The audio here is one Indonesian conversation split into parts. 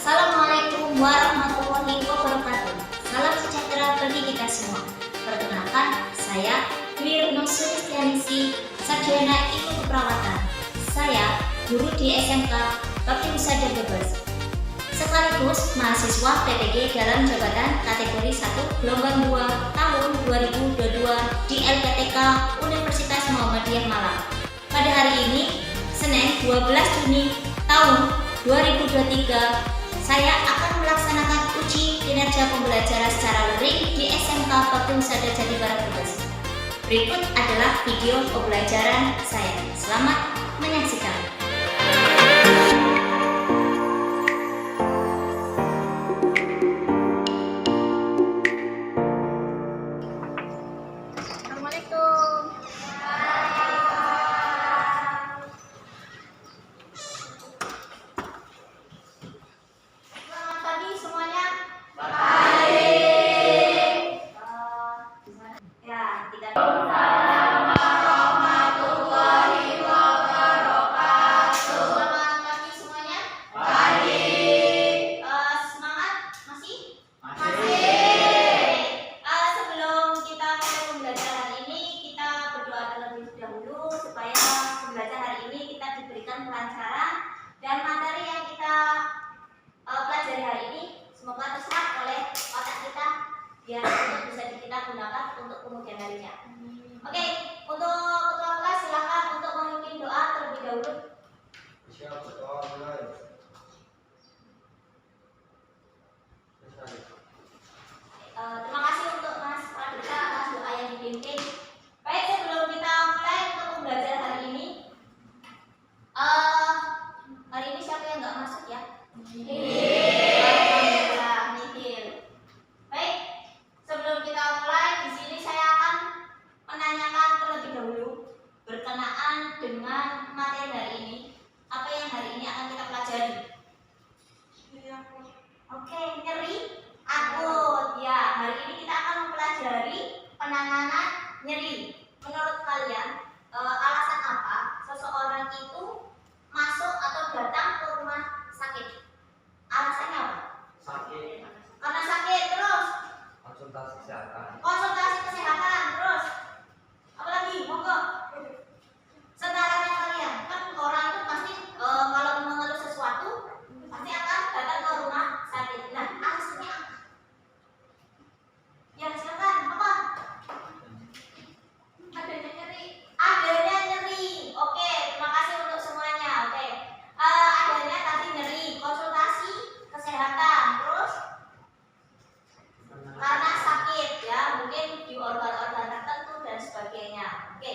Assalamualaikum warahmatullahi wabarakatuh. Salam sejahtera bagi kita semua. Perkenalkan, saya Dwi Retno Sulistianingsih, sarjana ilmu keperawatan. Saya guru di SMK Bakti Wisata Brebes, sekaligus mahasiswa PPG dalam jabatan kategori 1 gelombang 2 tahun 2022 di LPTK Universitas Muhammadiyah Malang. Pada hari ini, Senin 12 Juni tahun 2023, saya akan melaksanakan uji kinerja pembelajaran secara luring di SMK Bakti Wisata Jati Barat Brebes. Berikut adalah video pembelajaran saya. Selamat menyaksikan. Assalamualaikum. Selamat pagi semuanya. Ya, kita Selamat pagi semuanya. Semangat masih? Sebelum kita mulai pembelajaran ini, kita berdoa terlebih dahulu supaya pembelajaran hari ini kita diberikan kelancaran dan materi yang kita pelajari hari ini semoga terserap oleh otak kita biar untuk bisa kita gunakan untuk kemudian harinya. Oke, untuk ketua kelas silakan untuk memimpin doa terlebih dahulu. Terima kasih untuk Mas Pradita atas doa yang dipimpin. Baik, sebelum kita mulai untuk pembelajaran hari ini, hari ini siapa yang nggak masuk ya? Alhamdulillah, nihil. Baik, sebelum kita mulai, di sini saya akan menanyakan terlebih dahulu berkenaan dengan materi hari ini. Apa yang hari ini akan kita pelajari? Oke, nyeri akut. Ya, hari ini kita akan mempelajari penanganan nyeri. Menurut kalian, alasan apa seseorang itu masuk atau datang ke rumah sakit? Alasannya apa? Karena sakit, terus konsultasi kesehatan, terus apalagi? Monggo. Setaranya kalian, kan orang itu pasti kalau mengeluh sesuatu pasti akan datang ke rumah sakit. Nah, alasannya apa? Ya, silakan. Apa? Adanya nyeri. Oke, terima kasih untuk semuanya. Oke. Adanya tadi nyeri, konsultasi kesehatan, terus karena sakit ya, mungkin di organ-organ tertentu dan sebagainya. Oke.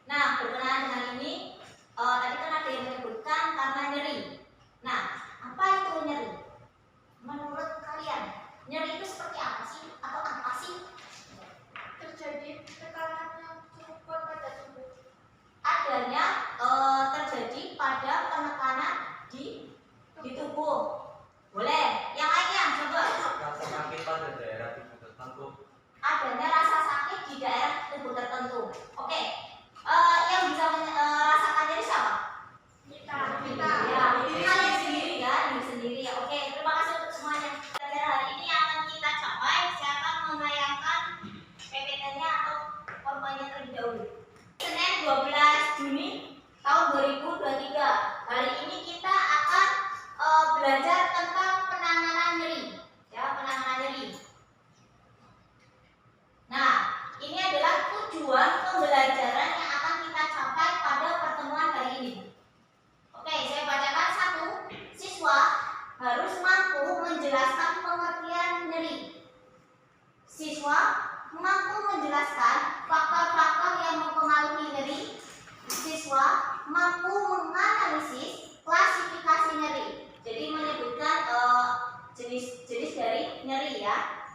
Nah, berkenaan dengan ini, tadi kan ada yang menyebutkan karena nyeri. Nah, apa itu nyeri? Menurut kalian, nyeri itu seperti apa sih? Atau apa sih? Terjadi tekanan yang cukup kuat pada tubuh. Adanya terjadi pada penekanan di tubuh. Boleh. Yang lainnya coba. Adanya rasa sakit di daerah tubuh tertentu. Oke. Yang bisa merasakan nyeri siapa? Kita. Ya, kalian sendiri ya, diri sendiri ya. Oke, terima kasih untuk semuanya. Pelajaran hari ini akan kita capai. Saya akan menayangkan PPT-nya atau PowerPoint-nya terlebih dahulu. Senin 12 Juni tahun 2023. Hari ini kita akan belajar tentang penanganan nyeri. Ya, penanganan nyeri. Nah, ini adalah tujuan pembelajaran yang akan kita capai pada pertemuan hari ini. Oke, saya bacakan satu. Siswa harus menjelaskan pengertian nyeri. Siswa mampu menjelaskan faktor-faktor yang mempengaruhi nyeri. Siswa mampu menganalisis klasifikasi nyeri. Jadi menyebutkan jenis-jenis dari nyeri ya.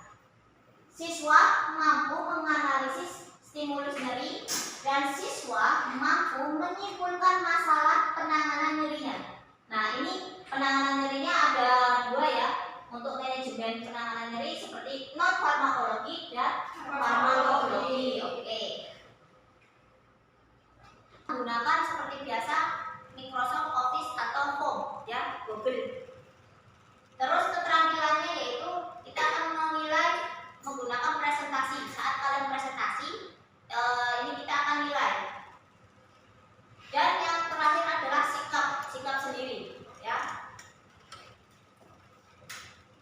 Siswa mampu menganalisis stimulus nyeri dan siswa mampu menyimpulkan masalah penanganan nyerinya. Nah, ini penanganan nyerinya ada dua ya. Untuk manajemen penanganan nyeri seperti non farmakologi dan farmakologi. Oke. Menggunakan seperti biasa Microsoft Office atau Form ya, Google. Terus keterampilannya yaitu kita akan menilai menggunakan presentasi. Saat kalian presentasi, ini kita akan nilai. Dan yang terakhir adalah sikap sendiri ya.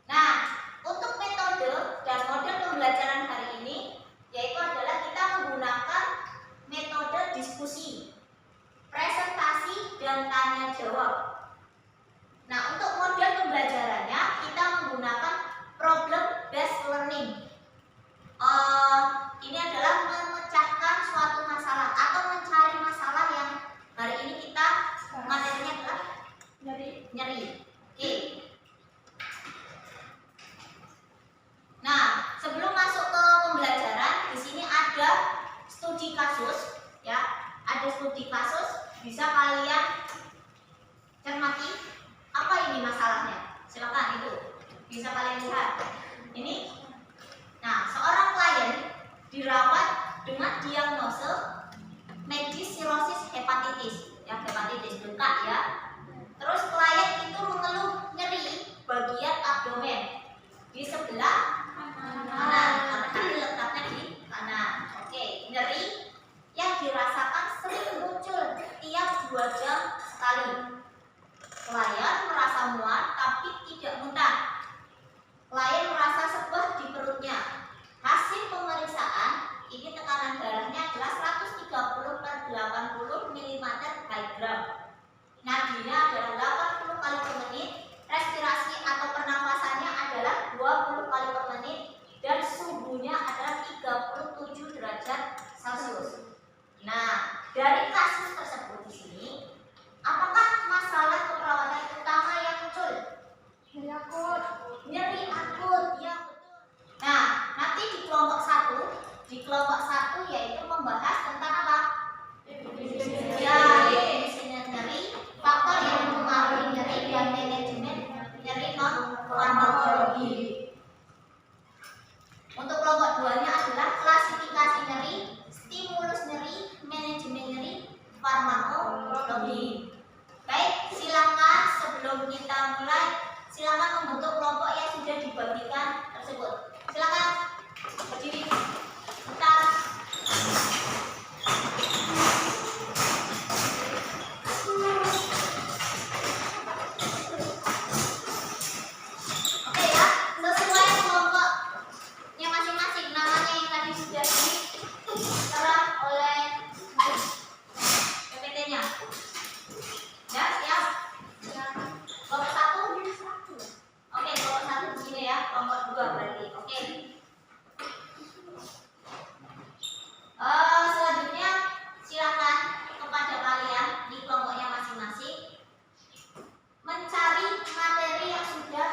Nah, untuk metode dan model pembelajaran hari ini yaitu adalah kita menggunakan metode diskusi, presentasi, dan tanya jawab. Nah, untuk model pembelajarannya kita menggunakan problem based learning. Ini adalah memecahkan suatu masalah atau mencari masalah yang hari ini kita materinya adalah nyeri. Oke. Nah, sebelum masuk ke pembelajaran, di sini ada studi kasus, ya. Ada studi kasus, bisa kalian cermati. Apa ini masalahnya? Silakan itu, bisa kalian lihat. Ini, nah, seorang klien dirawat dengan diagnosa medis sirosis hepatitis, ya hepatitis bengkak ya. Terus klien itu mengeluh nyeri bagian abdomen di sebelah kanan, karena letaknya di kanan. Oke, nyeri yang dirasakan sering muncul tiap 2 jam sekali. Klien merasa mual tapi tidak muntah. Klien merasa sebah di perutnya. Hasil pemeriksaan ini tekanan darahnya adalah 130/80 mm/gram. Nadinya adalah 80 kali per menit. Respirasi atau pernapasannya adalah 20 kali per menit dan suhunya adalah 37 derajat Celcius. Nah, dari kasus tersebut di sini, apakah masalah keperawatan utama yang muncul? Nyeri akut, ya betul. Nah, nanti di kelompok 1 yaitu membahas tentang apa? Ya, definisi nyeri, faktor yang mempengaruhi nyeri dan manajemen nyeri non farmakologi. Untuk kelompok 2-nya adalah klasifikasi nyeri, stimulus nyeri, manajemen nyeri, farmakologi. Baik, silakan sebelum kita mulai, silakan membentuk kelompok yang sudah dibagikan tersebut. Silakan berdiri. Bentar. Oke ya, sesuai kelompoknya masing-masing, namanya yang tadi sudah diterang oleh PPT-nya. Ya, siap? Kelompok 1? Oke, kelompok 1 di sini ya, kelompok 2 berarti. Oke. Selanjutnya silakan kepada kalian di kelompoknya masing-masing mencari materi yang sudah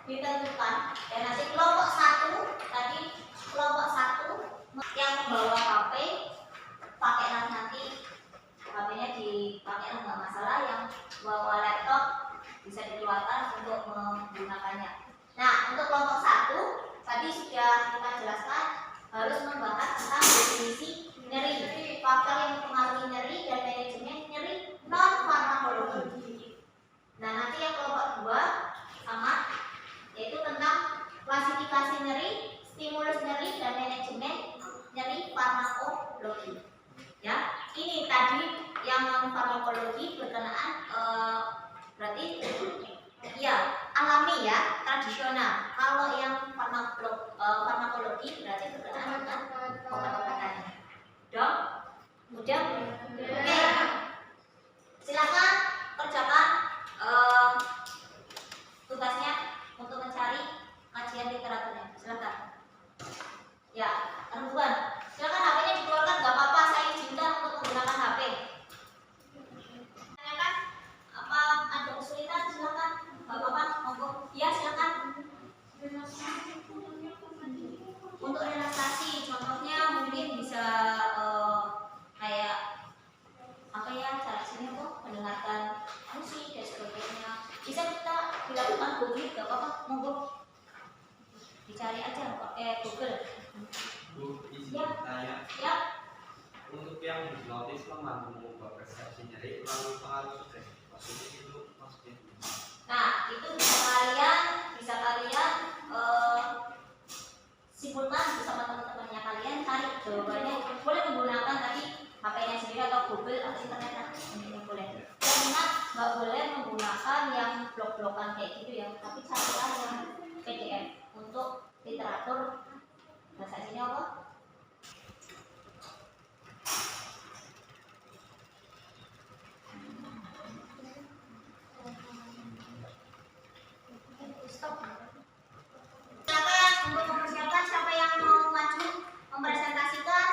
ditentukan. Dan nanti kelompok 1 tadi, kelompok 1 yang membawa HP pakailah nanti HP-nya dipakai nggak masalah, yang bawa laptop bisa dikeluarkan untuk menggunakannya. Nah, untuk kelompok 1 tadi sudah kita jelaskan harus membahas tentang definisi nyeri, faktor yang mempengaruhi nyeri dan manajemen nyeri non farmakologi. Nah, nanti yang kelompok 2 sama, yaitu tentang klasifikasi nyeri, stimulus nyeri dan manajemen nyeri farmakologi. Ya, ini tadi yang non farmakologi berkenaan berarti ya alami ya, tradisional. Kalau yang farmakologi berarti berkenaan dengan obat-obatannya. Dok, mudah? Oke. Silakan kerjakan tugasnya Bisa kita dilakukan googling, gak apa-apa, monggo dicari aja pakai Google. Bu, izin Ya. bertanya. Ya, Untuk yang hipnotis membantu mengubah persepsi nyeri melalui pengaruh stres. Maksudnya itu maksudnya. nah itu bisa kalian simpulkan bersama teman-temannya kalian, cari jawabannya. Boleh menggunakan tadi HP-nya sendiri atau Google atau internet, ini boleh. Dan ingat, nggak boleh menggunakan yang blok-blokan kayak gitu ya, tapi carilah yang PDF untuk literatur bahasa sini apa? Silakan untuk mempersiapkan siapa yang mau maju mempresentasikan.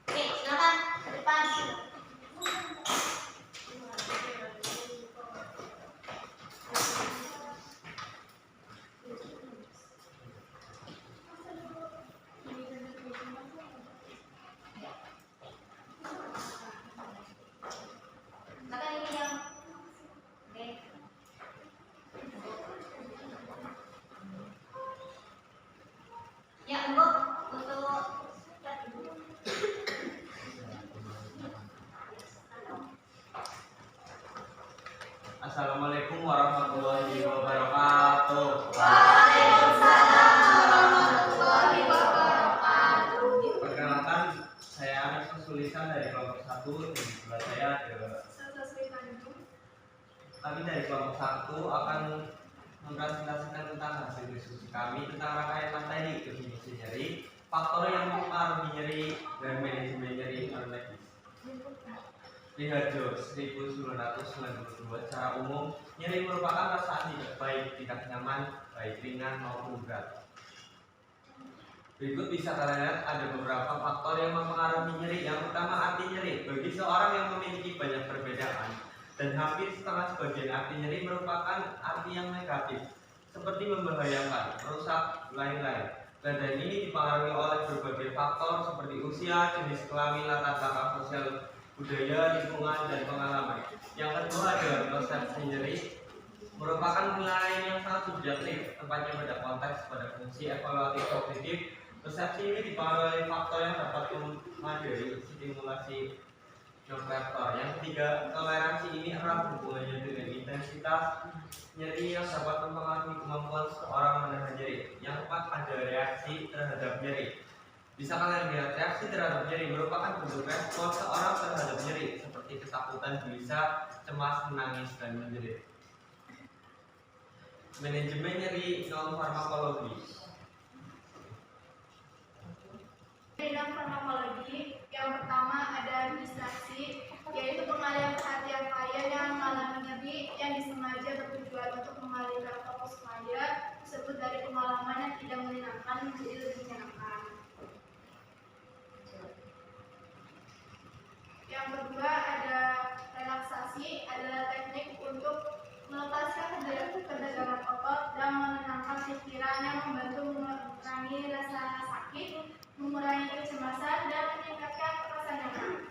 Oke, silakan ke depan. Silakan ini yang oke. Ya, untuk Assalamualaikum warahmatullahi wabarakatuh. Waalaikumsalam warahmatullahi wabarakatuh. Perkenalkan, saya Anis Sulisan dari kelompok 1 dan di sebelah saya ada. Kami dari kelompok 1 akan mempresentasikan tentang hasil diskusi kami tentang rangkaian materi definisi nyeri, faktor yang mempengaruhi nyeri, dan manajemen nyeri non-medis. Lihat Jos 1992, secara umum nyeri merupakan rasa tidak baik, tidak nyaman, baik ringan maupun berat. Berikut bisa kalian lihat ada beberapa faktor yang mempengaruhi nyeri. Yang pertama, arti nyeri. Bagi seorang yang memiliki banyak perbedaan dan hampir setengah sebagian arti nyeri merupakan arti yang negatif, seperti membahayakan, merusak, lain-lain. Dan ini dipengaruhi oleh berbagai faktor seperti usia, jenis kelamin, latar belakang sosial, budaya, lingkungan, dan pengalaman. Yang kedua ada persepsi nyeri, merupakan penilaian yang sangat subjektif, tempatnya pada konteks, pada fungsi evaluatif kognitif. Persepsi ini dipengaruhi oleh faktor yang dapat memadai stimulasi non-faktor. Yang ketiga, toleransi ini erat hubungannya dengan intensitas nyeri yang dapat mempengaruhi kemampuan seseorang menahan nyeri. Yang keempat, ada reaksi terhadap nyeri. Bisa kalian lihat, reaksi terhadap nyeri merupakan bentuk respon seorang terhadap nyeri, seperti ketakutan, gelisah, cemas, menangis, dan menjerit. Manajemen nyeri non farmakologi. Dalam farmakologi, yang pertama ada distraksi, yaitu pengalihan perhatian klien yang mengalami nyeri yang disengaja bertujuan untuk mengalihkan fokus klien tersebut dari pengalaman yang tidak menyenangkan menjadi lebih menyenangkan. Yang kedua ada relaksasi, adalah teknik untuk melepaskan ketegangan otot dan menenangkan pikiran yang membantu mengurangi rasa sakit, mengurangi kecemasan, dan meningkatkan rasa nyaman.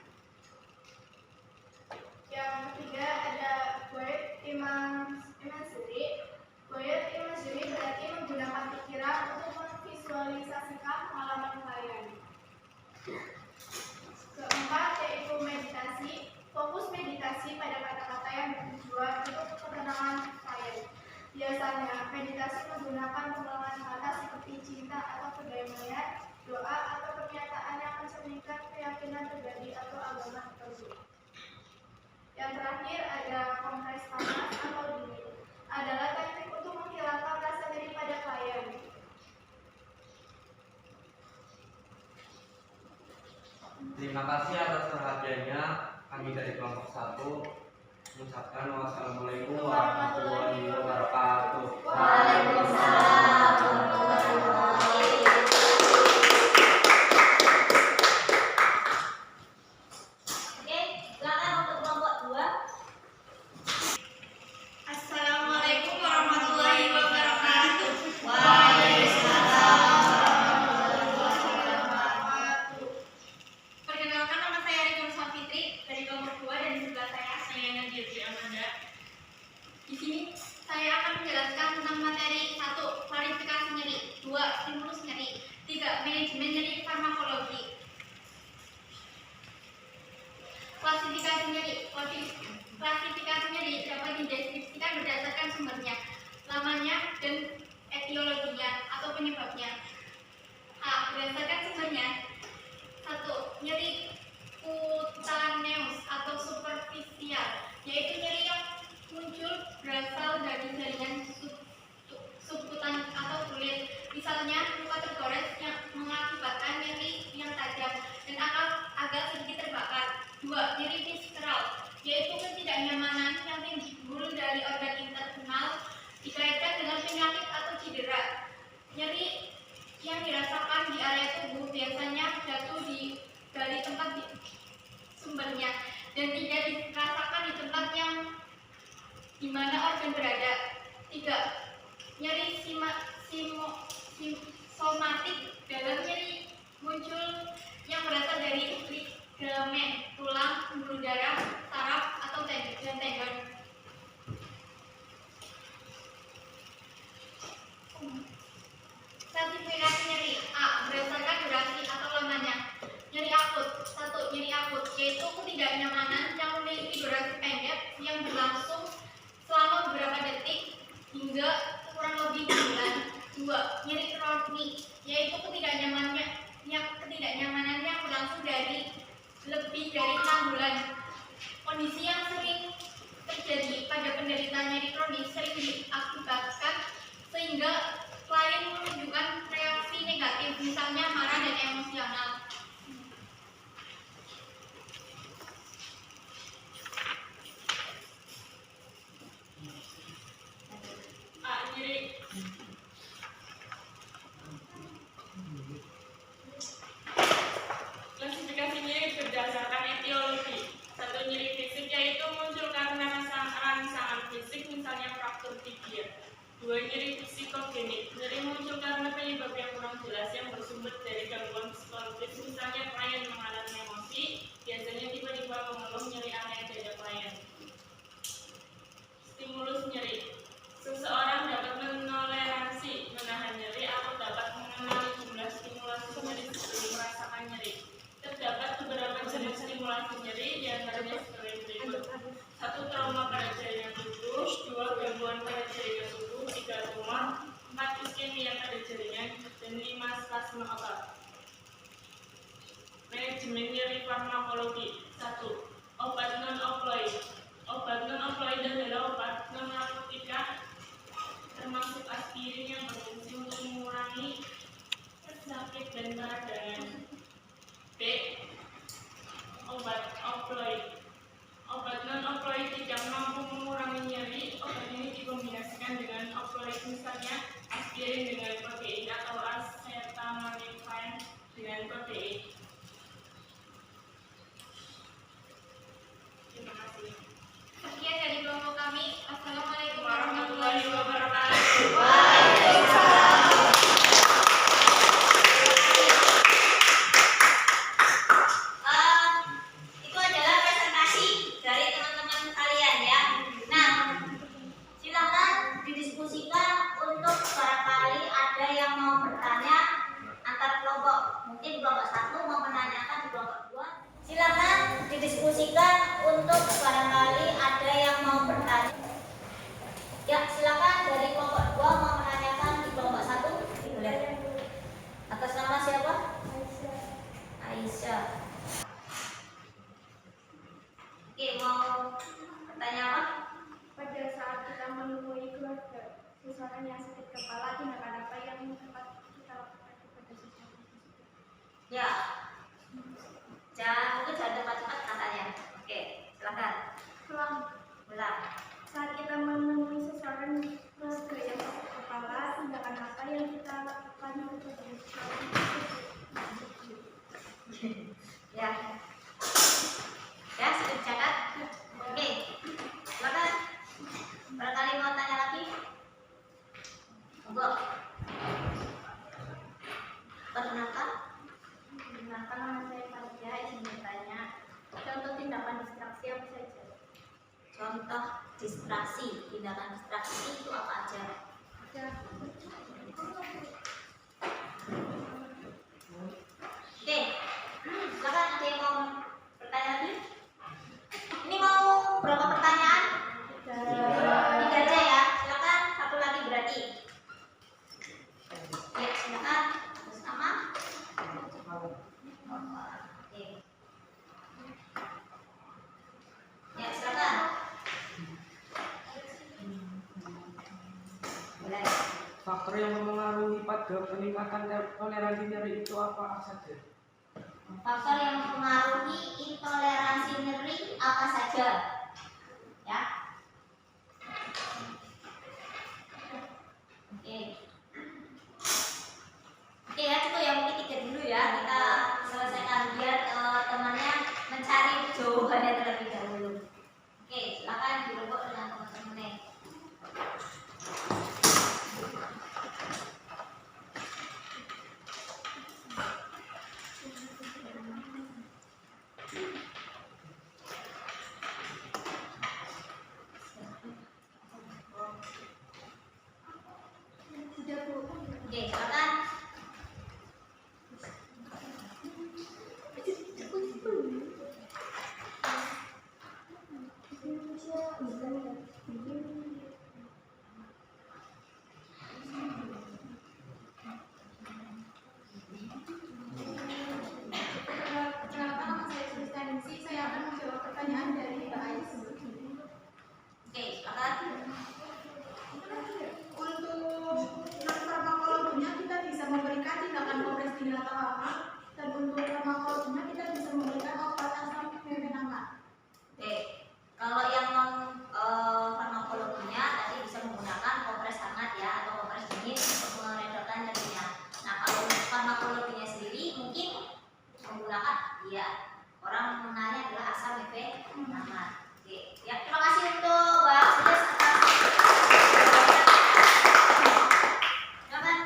Yang ketiga ada quiet imagery. Quiet imagery berarti menggunakan pikiran untuk memvisualisasikan pengalaman klien. Keempat yaitu meditasi. Fokus meditasi pada kata-kata yang bertujuan untuk ketenangan klien. Biasanya meditasi menggunakan pengulangan kata seperti cinta atau kedamaian, doa atau pernyataan yang mencerminkan keyakinan pribadi atau agama tertentu. Yang terakhir ada kompres panas atau dingin, adalah teknik untuk menghilangkan rasa nyeri pada klien. Terima kasih atas perhatiannya. Kami dari kelompok 1 mengucapkan wassalamualaikum warahmatullahi wabarakatuh. Waalaikumsalam warahmatullahi wabarakatuh. Oke, silakan untuk kelompok 2. Assalamualaikum warahmatullahi wabarakatuh. Waalaikumsalam warahmatullahi wabarakatuh. Perkenalkan, Saya akan menjelaskan tentang materi 1. Klarifikasi nyeri, 2. Stimulus nyeri, 3. Manajemen nyeri farmakologi. Klasifikasi nyeri. Klasifikasi nyeri dapat dideskripsikan berdasarkan sumbernya, lamanya, dan etiologinya atau penyebabnya. A. Berdasarkan sumbernya. 1. Nyeri kutaneus atau superficial, yaitu nyeri yang muncul berasal dari jaringan subkutan atau kulit. Misalnya, luka tergores yang mengakibatkan nyeri yang tajam dan agak sedikit terbakar. 2. Nyeri visceral, yaitu ketidaknyamanan yang timbul dari organ internal dikaitkan dengan penyakit atau cedera. Nyeri yang dirasakan di area tubuh biasanya jatuh dari tempat sumbernya dan tidak dirasakan di tempat yang di mana organ berada. 3. Nyeri somatik dalam nyeri muncul yang berasal dari ligamen, tulang, pembuluh darah, saraf, atau tendon. Klasifikasi nyeri. A. Berdasarkan durasi atau lamanya. Nyeri akut. 1. Nyeri akut, yaitu ketidaknyamanan yang memiliki durasi pendek yang berlangsung selama beberapa detik hingga kurang lebih bulan. 2. Nyeri kronik, yaitu ketidaknyamanan yang berlangsung dari lebih dari 6 bulan. Kondisi yang sering terjadi pada penderita nyeri kronis sering diakibatkan sehingga klien menunjukkan reaksi negatif, misalnya marah dan emosional. Nyeri klasifikasi nyeri berdasarkan etiologi. 1. Nyeri fisik, yaitu muncul karena rangsangan fisik, misalnya fraktur tibia. 2. Nyeri psikogenik, nyeri muncul karena penyebab yang kurang jelas yang bersumber dari gangguan psikologis, misalnya klien mengalami emosi, biasanya tiba-tiba mengeluh nyeri aneh pada klien. Stimulus nyeri, seseorang dapat menoleransi menahan nyeri atau dapat mengenali jumlah stimulasi nyeri sebelum merasakan nyeri. Terdapat beberapa jenis stimulasi nyeri, diantaranya sebagai berikut. 1. Trauma pada jaringan tubuh, 2. Gangguan pada jaringan tubuh, 3. tumor, 4. iskemia pada jaringan, dan 5. spasme otot. Manajemen nyeri farmakologi. 1. Obat non-opioid. Obat non-opioid adalah obat non-narkotika termasuk aspirin yang berfungsi untuk mengurangi sakit dan peradangan. B. Obat opioid. Obat non-opioid tidak mampu mengurangi nyeri. Obat ini dikombinasikan dengan opioid, misalnya aspirin dengan protein atau acetaminophen dengan protein. Terima kasih. Sekian dari kelompok kami. Assalamualaikum Warahmatullahi wabarakatuh. Itu adalah presentasi dari teman-teman kalian ya. Nah, distraksi. Tindakan distraksi itu apa aja? Oke, silakan ada yang mau bertanya lagi? Ini mau berapa pertanyaan? 3 aja ya. Silakan, satu lagi berarti. Ya, silakan. Terus nama? Oke. Ya, silakan. Boleh. Faktor yang mempengaruhi pada peningkatan toleransi nyeri itu apa saja? Faktor yang mempengaruhi intoleransi nyeri apa saja? Ya. Oke. Oke ya, cukup ya, mungkin 3 dulu ya. Kita selesaikan biar temannya mencari jawabannya terlebih dahulu. Oke, silakan dirobok dengan teman-temannya. Oke, silakan. Perkenalkan, nama saya Sulistianingsih. Saya akan menjawab pertanyaan dari Mbak Ais. Oke, silakan. Untuk farmakologinya kita bisa memberikan tindakan kompres dingin atau hangat, dan untuk farmakologinya kita bisa memberikan obat asam membenangan. Oke, kalau yang farmakologinya tadi bisa menggunakan kompres hangat ya atau kompres dingin untuk meredakan nyerinya. Nah, kalau farmakologinya sendiri mungkin menggunakan ya orang mengenalnya adalah asam membenangan. Oke, ya terima kasih untuk Mbak Sulis atas jawaban.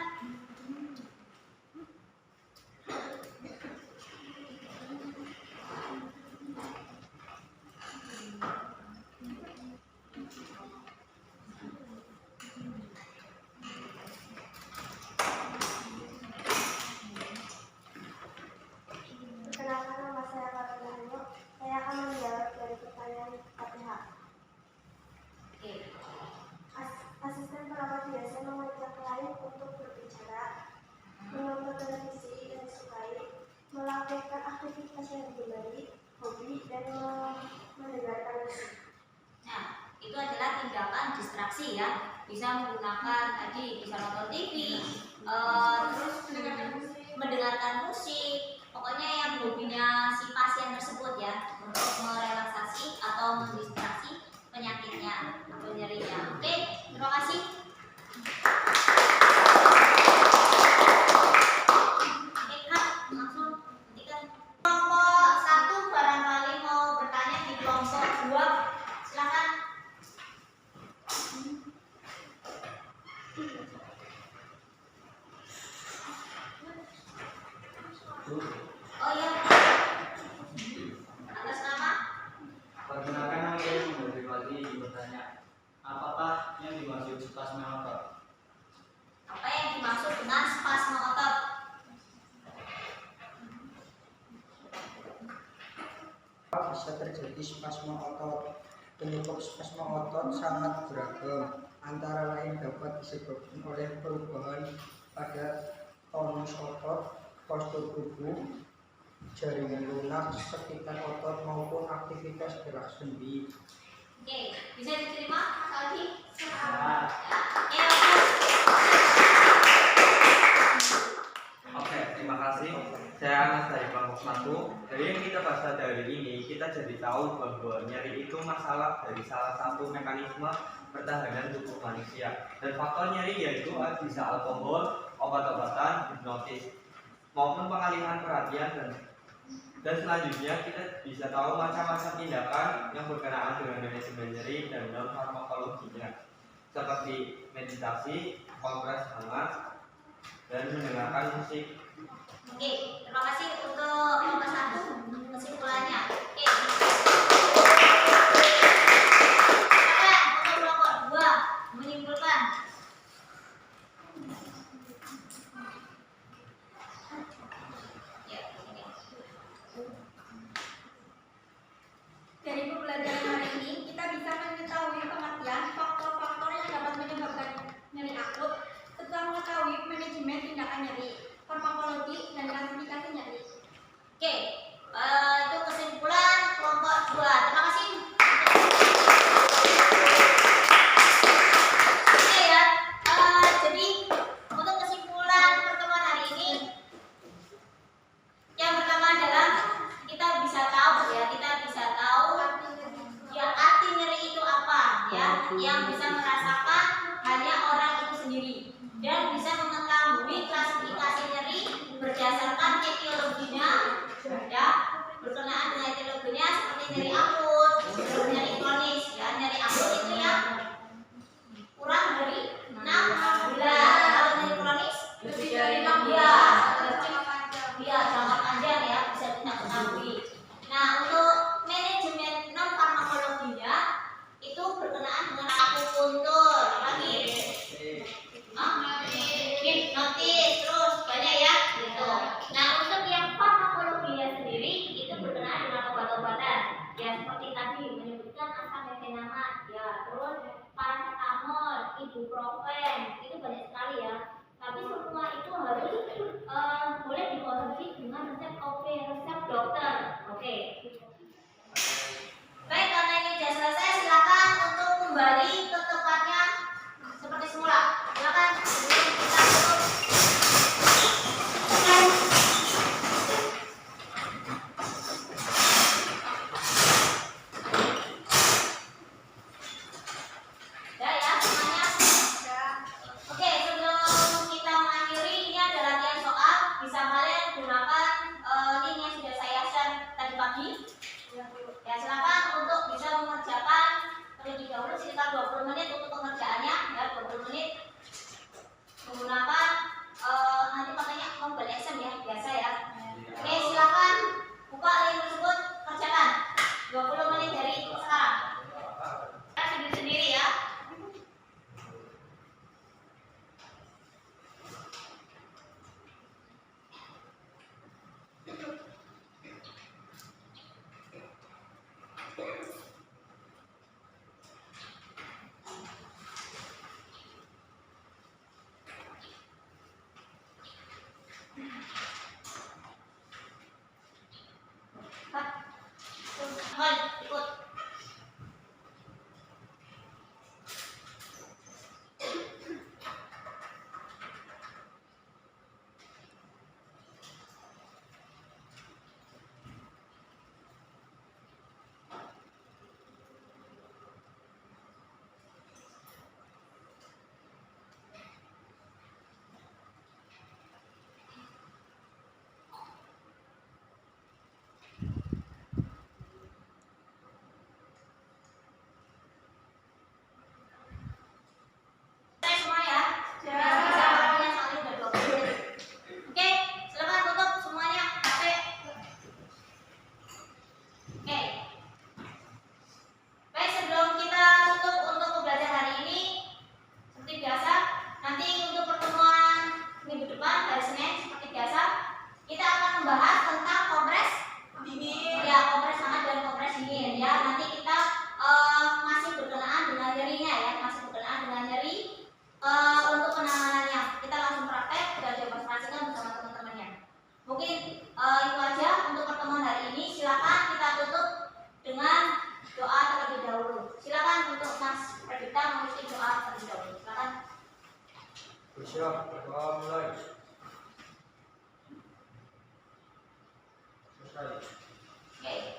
Perkenalkan, nama saya Karina Hanyo. Saya akan menjawab dari pertanyaan Fatihah. Oke, Asisten perawat biasa mengajak klien untuk berbicara, menonton televisi yang disukai, melakukan aktivitas yang digemari, hobi, dan mendengarkan musik. nah itu adalah tindakan distraksi ya. Bisa menggunakan tadi bisa nonton TV, terus mendengarkan musik, pokoknya yang hobinya si pasien tersebut ya untuk merelaksasi atau mendistraksi penyakitnya atau nyerinya. Oke, terima kasih. Oke Kak, langsung ketikkan. Kelompok 1 barangkali mau bertanya di kelompok 2, silakan. Oh iya. Atas nama? Perkenalkan, nama saya Sumber Wali bertanya, apakah yang dimaksud spasme otot? Apa yang dimaksud dengan spasme otot? Bisa terjadi spasme otot. Penyebab spasme otot sangat beragam, antara lain dapat disebabkan oleh perubahan pada tonus otot, postur tubuh, jaringan lunak sekitar otot maupun aktivitas gerak sendi. Oke, bisa diterima Mas Aldi? Nah, Ya, Mas. Oke, terima kasih. Saya Anas dari kelompok 1. Dari yang kita bahas dari ini, kita jadi tahu bahwa nyeri itu masalah dari salah satu mekanisme pertahanan tubuh manusia. Dan faktor nyeri yaitu bisa alkohol, obat-obatan, hipnotis, maupun pengalihan perhatian dan selanjutnya kita bisa tahu macam-macam tindakan yang berkenaan dengan manajemen nyeri dan non farmakologinya, seperti meditasi, kompres hangat, dan mendengarkan musik. Oke, terima kasih untuk kelompok 1 kesimpulannya. Oke. Silakan untuk yang bisa merasakan hanya orang itu sendiri dan bisa mengetahui klasifikasi nyeri berdasarkan etiologinya, ya, berkenaan dengan etiologinya seperti nyeri akut, nyeri kronis. Ya, nyeri akut itu yang kurang dari 6 bulan, kalau nyeri kronis lebih dari 6 bulan. Iya, jangka panjang ya, bisa kita ketahui. Nah, untuk manajemen non farmakologinya itu berkenaan dengan akupuntur, lagi hipnotis, terus banyak ya gitu. Nah, untuk yang farmakologinya sendiri itu berkenaan dengan obat-obatan ya, seperti tadi menyebutkan asam mefenamat ya, terus paracetamol, ibuprofen, itu banyak sekali ya. Tapi semua itu harus boleh dikonsumsi dengan resep resep dokter. Oke. Baik, karena ini sudah selesai, silakan untuk kembali ke tempatnya seperti semula. Silakan sebelum kita tutup. Ya ya semuanya. Oke, sebelum kita mengakhiri, ini ada latihan soal. Bisa kalian gunakan link yang sudah saya share tadi pagi. Ya, silakan untuk bisa mengerjakan terlebih dahulu sekitar 20 menit untuk pengerjaannya ya, 20 menit menggunakan nanti pakainya Google Excel ya, biasa ya. Oke, silakan buka link tersebut, kerjakan 20 menit dari sekarang. Sendiri-sendiri ya. Ikut. Semua ya. Oke, silakan tutup semuanya HP. Oke. Baik, sebelum kita tutup untuk pembelajaran hari ini, seperti biasa, nanti untuk pertemuan minggu depan hari Senin seperti biasa, kita akan membahas tentang kompres dingin. Ya, kompres hangat dan kompres dingin. Ya, nanti kita masih berkenaan dengan nyerinya ya, masih berkenaan dengan nyeri. Untuk penanganannya kita langsung praktek dan demonstrasikan bersama teman-temannya. Mungkin itu aja untuk pertemuan hari ini. Silakan kita tutup dengan doa terlebih dahulu. Silakan untuk Mas Perdita mengisi doa terlebih dahulu. Silakan. Bersiap, doa mulai. Oke.